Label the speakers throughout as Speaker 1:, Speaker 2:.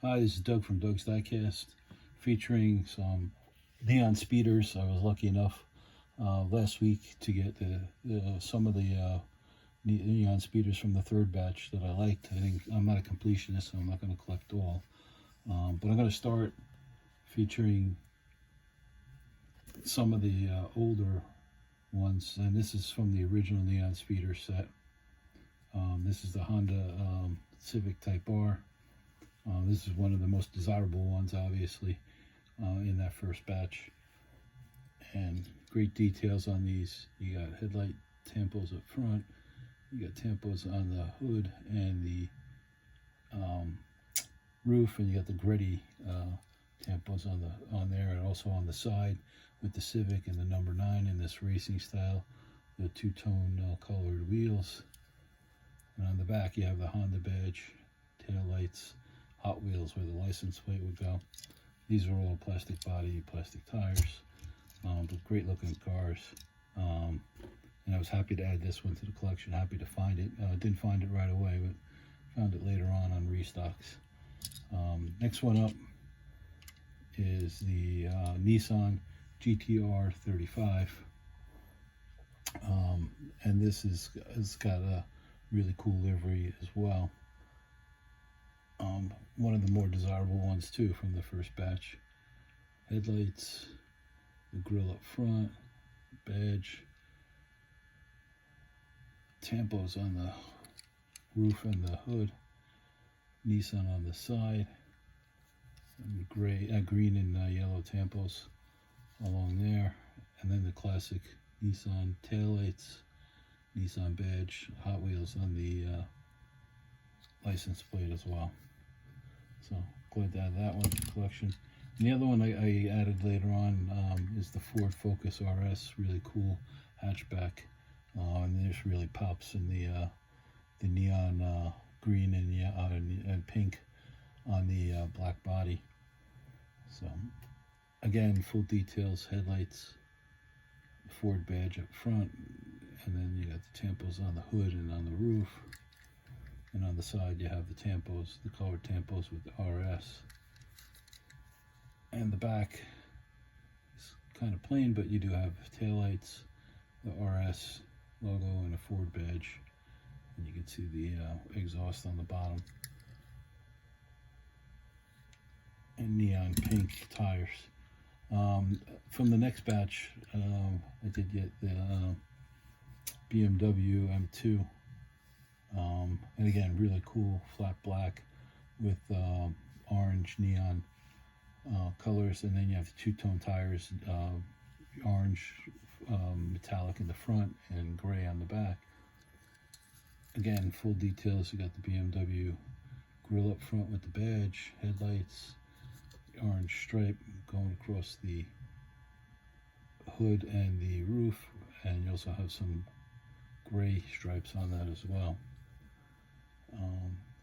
Speaker 1: Hi, this is Doug from Doug's Diecast, featuring some neon speeders. I was lucky enough last week to get some of the neon speeders from the third batch that I liked. I think I'm not a completionist, so I'm not going to collect all, but I'm going to start featuring some of the older ones, and this is from the original neon speeder set. This is the Honda Civic Type R. This is one of the most desirable ones, obviously, in that first batch. And great details on these. You got headlight tampos up front. You got tampos on the hood and the roof, and you got the gritty tampos on there, and also on the side with the Civic and the number 9 in this racing style. The two-tone colored wheels. And on the back you have the Honda badge, tail lights, Hot Wheels where the license plate would go. These are all plastic body, plastic tires, but great looking cars. And I was happy to add this one to the collection, happy to find it. Didn't find it right away, but found it later on restocks. Next one up is the Nissan GTR 35. And this has got a really cool livery as well. One of the more desirable ones too from the first batch. Headlights, the grill up front, badge, tampos on the roof and the hood, Nissan on the side, and green and yellow tampos along there, and then the classic Nissan taillights, Nissan badge, Hot Wheels on the license plate as well. So glad to add that one to the collection. And the other one I added later on is the Ford Focus RS, really cool hatchback, and this really pops in the neon green and pink on the black body. So again, full details, headlights, Ford badge up front, and then you got the tampos on the hood and on the roof. And on the side you have the tampos, the colored tampos with the RS. And the back is kind of plain, but you do have taillights, the RS logo, and a Ford badge. And you can see the exhaust on the bottom. And neon pink tires. From the next batch, I did get the BMW M2. And again, really cool flat black with orange neon colors, and then you have the two-tone tires, orange metallic in the front and gray on the back. Again, full details. You got the BMW grill up front with the badge, headlights, the orange stripe going across the hood and the roof, and you also have some gray stripes on that as well.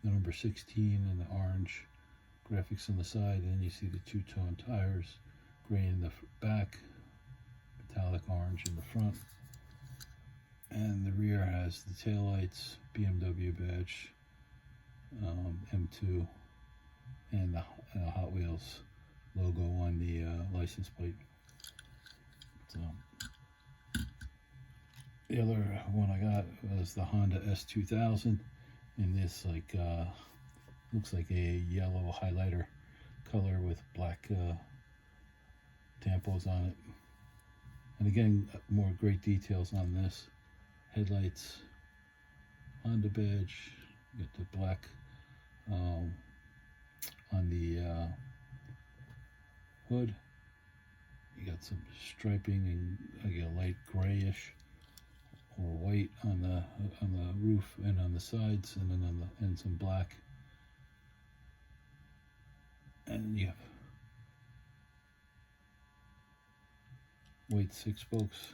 Speaker 1: The number 16 and the orange graphics on the side, and then you see the two-tone tires, gray in the back, metallic orange in the front, and the rear has the taillights, BMW badge, M2, and the Hot Wheels logo on the license plate. So the other one I got was the Honda S2000 in this looks like a yellow highlighter color with black tampos on it. And again, more great details on this. Headlights, Honda badge, you got the black on the hood. You got some striping and a light grayish or white on the roof and on the sides, and then and some black. And you have white 6 spokes.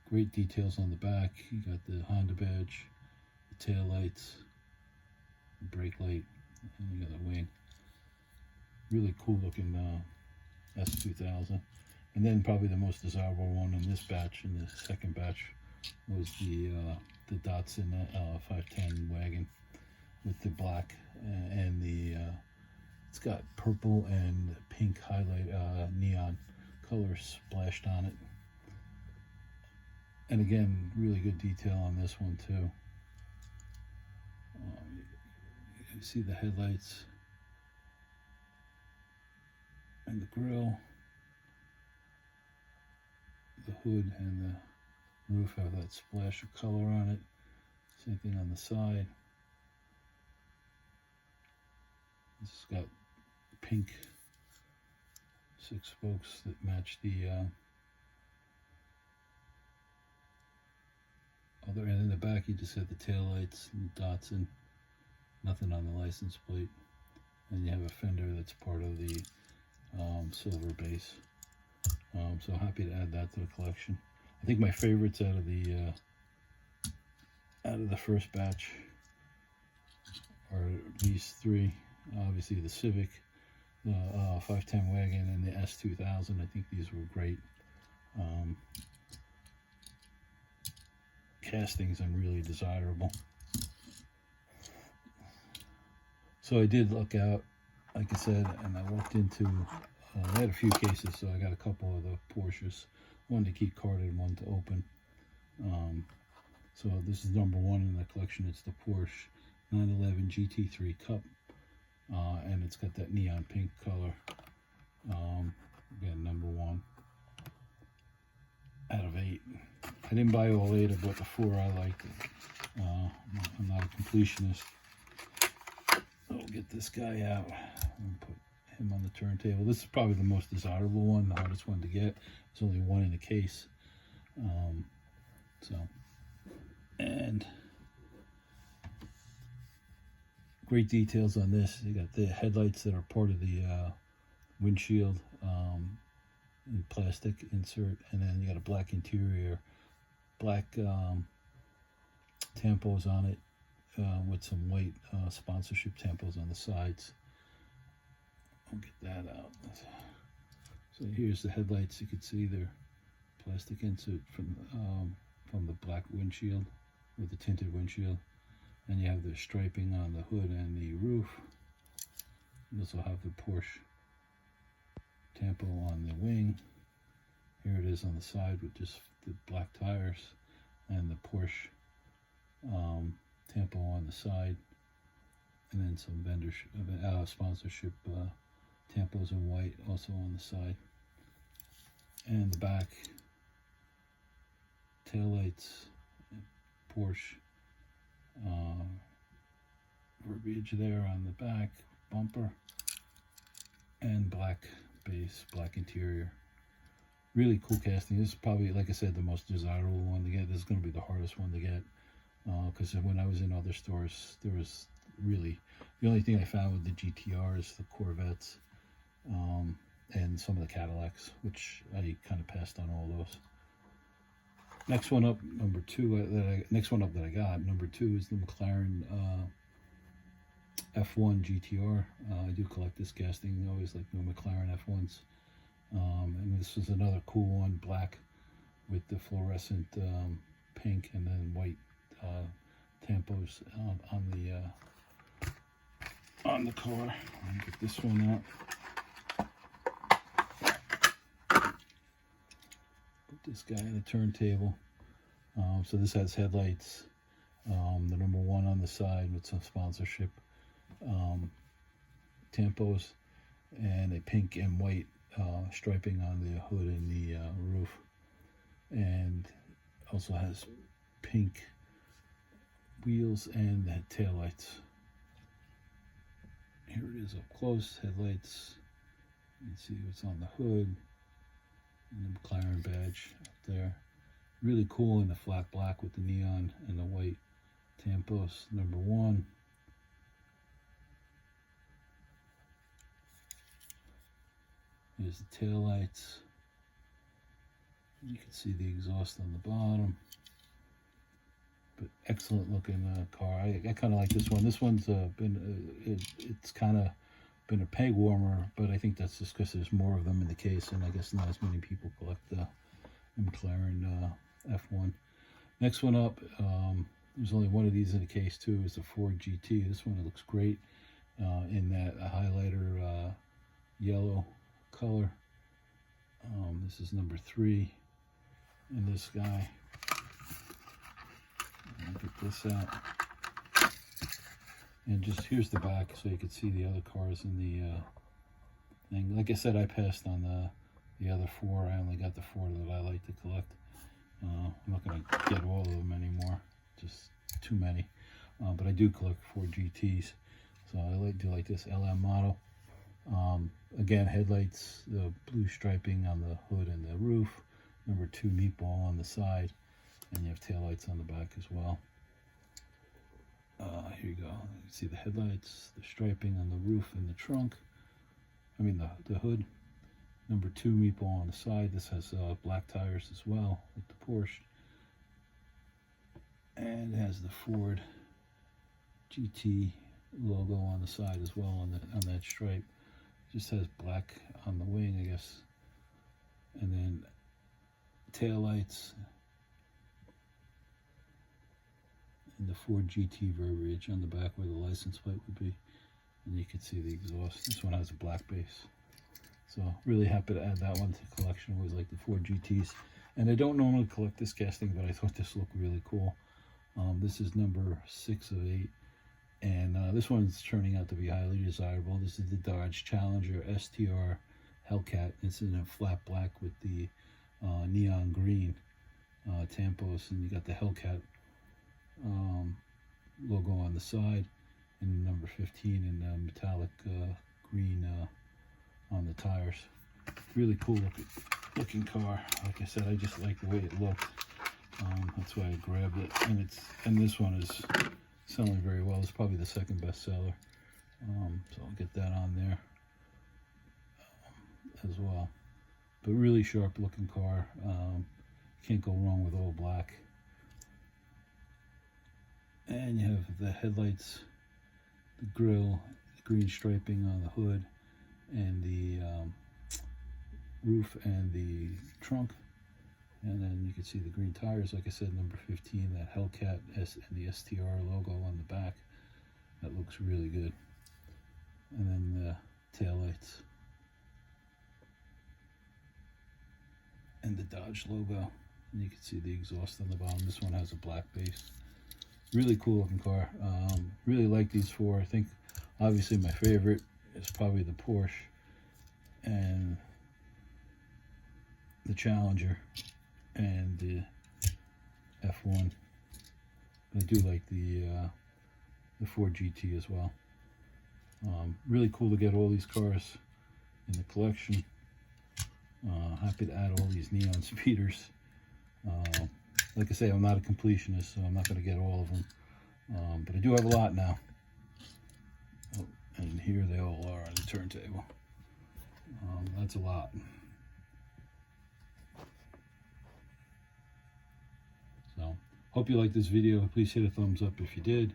Speaker 1: Great details on the back. You got the Honda badge, the tail lights, the brake light, and you got the wing. Really cool looking S2000. And then probably the most desirable one in this batch, in the second batch, was the Datsun 510 wagon with the black and It's got purple and pink highlight, neon colors splashed on it. And again, really good detail on this one too. You see the headlights and the grille, the hood and the roof have that splash of color on it. Same thing on the side. This has got pink 6 spokes that match the other end. In the back you just have the tail lights and dots and nothing on the license plate. And you have a fender that's part of the silver base. So happy to add that to the collection. I think my favorites out of the first batch are these 3. Obviously the Civic, the 510 wagon, and the S2000. I think these were great castings and really desirable. So I did look out, like I said, and I walked into, I had a few cases, so I got a couple of the Porsches, one to keep carded, one to open. So this is number 1 in the collection. It's the Porsche 911 GT3 Cup, and it's got that neon pink color. Again, number 1 out of 8. I didn't buy all 8, I bought the 4 I liked. I'm not a completionist. I'll get this guy out and put him on the turntable. This is probably the most desirable one, the hardest one to get. There's only 1 in the case. And great details on this. You got the headlights that are part of the windshield in plastic insert, and then you got a black interior, black tampos on it, with some white sponsorship tampos on the sides. I'll get that out. So here's the headlights. You can see they're plastic insert from the black windshield, with the tinted windshield. And you have the striping on the hood and the roof. You also have the Porsche tampo on the wing. Here it is on the side with just the black tires, and the Porsche tampo on the side, and then some vendor sponsorship tampos in white also on the side. And the back taillights, Porsche verbiage there on the back bumper, and black base, black interior. Really cool casting. This is probably, like I said, the most desirable one to get. This is going to be the hardest one to get, because when I was in other stores, there was really, the only thing I found with the GTRs, the Corvettes, and some of the Cadillacs, which I kind of passed on all those. Next one up, number 2, next one up that I got, number 2, is the McLaren F1 GTR. I do collect this casting. I always like the McLaren F1s. And this is another cool one, black with the fluorescent pink and then white tampos on the car. I'll get this one out. Put this guy on the turntable. So this has headlights, the number 1 on the side with some sponsorship tampos, and a pink and white striping on the hood and the roof, and also has pink wheels and the tail lights. Here it is up close, headlights. You can see what's on the hood, and the McLaren badge up there. Really cool in the flat black with the neon and the white tampos, number 1. Here's the tail lights. You can see the exhaust on the bottom. But excellent looking car. I kind of like this one. This one's it's kind of been a peg warmer, but I think that's just because there's more of them in the case, and I guess not as many people collect the McLaren F1. Next one up, there's only one of these in the case too, is the Ford GT. This one looks great. in that highlighter yellow color. This is number 3 in this guy. I'll get this out. And just here's the back so you can see the other cars in the thing. Like I said, I passed on the other 4. I only got the 4 that I like to collect. I'm not going to get all of them anymore, just too many. But I do collect 4 GTs, so I do like this LM model. Again, headlights, the blue striping on the hood and the roof. Number 2 meatball on the side, and you have taillights on the back as well. Here you go. You can see the headlights, the striping on the roof and the trunk. I mean the hood. Number 2 meatball on the side. This has black tires as well, like the Porsche. And it has the Ford GT logo on the side as well on that stripe. It just has black on the wing, I guess. And then tail lights. And the Ford GT verbiage on the back where the license plate would be. And you can see the exhaust. This one has a black base. So really happy to add that one to the collection. I always like the Ford GTs. And I don't normally collect this casting, but I thought this looked really cool. This is number 6 of 8. And this one's turning out to be highly desirable. This is the Dodge Challenger STR Hellcat. It's in a flat black with the neon green tampos. And you got the Hellcat logo on the side, and number 15 in metallic green on the tires. Really cool looking car. Like I said, I just like the way it looked. That's why I grabbed it, and this one is selling very well. It's probably the second best seller. So I'll get that on there as well. But really sharp looking car. Can't go wrong with all black. And you have the headlights, the grille, the green striping on the hood, and the roof and the trunk. And then you can see the green tires, like I said, number 15, that Hellcat and the STR logo on the back. That looks really good. And then the tail lights. And the Dodge logo. And you can see the exhaust on the bottom. This one has a black base. Really cool looking car. Really like these 4. I think obviously my favorite is probably the Porsche and the Challenger and the F1. I do like the Ford GT as well. Really cool to get all these cars in the collection. Happy to add all these neon speeders. Like I say, I'm not a completionist, so I'm not going to get all of them. But I do have a lot now. Oh, and here they all are on the turntable. That's a lot. So, hope you liked this video. Please hit a thumbs up if you did.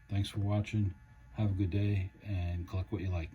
Speaker 1: Thanks for watching. Have a good day, and collect what you like.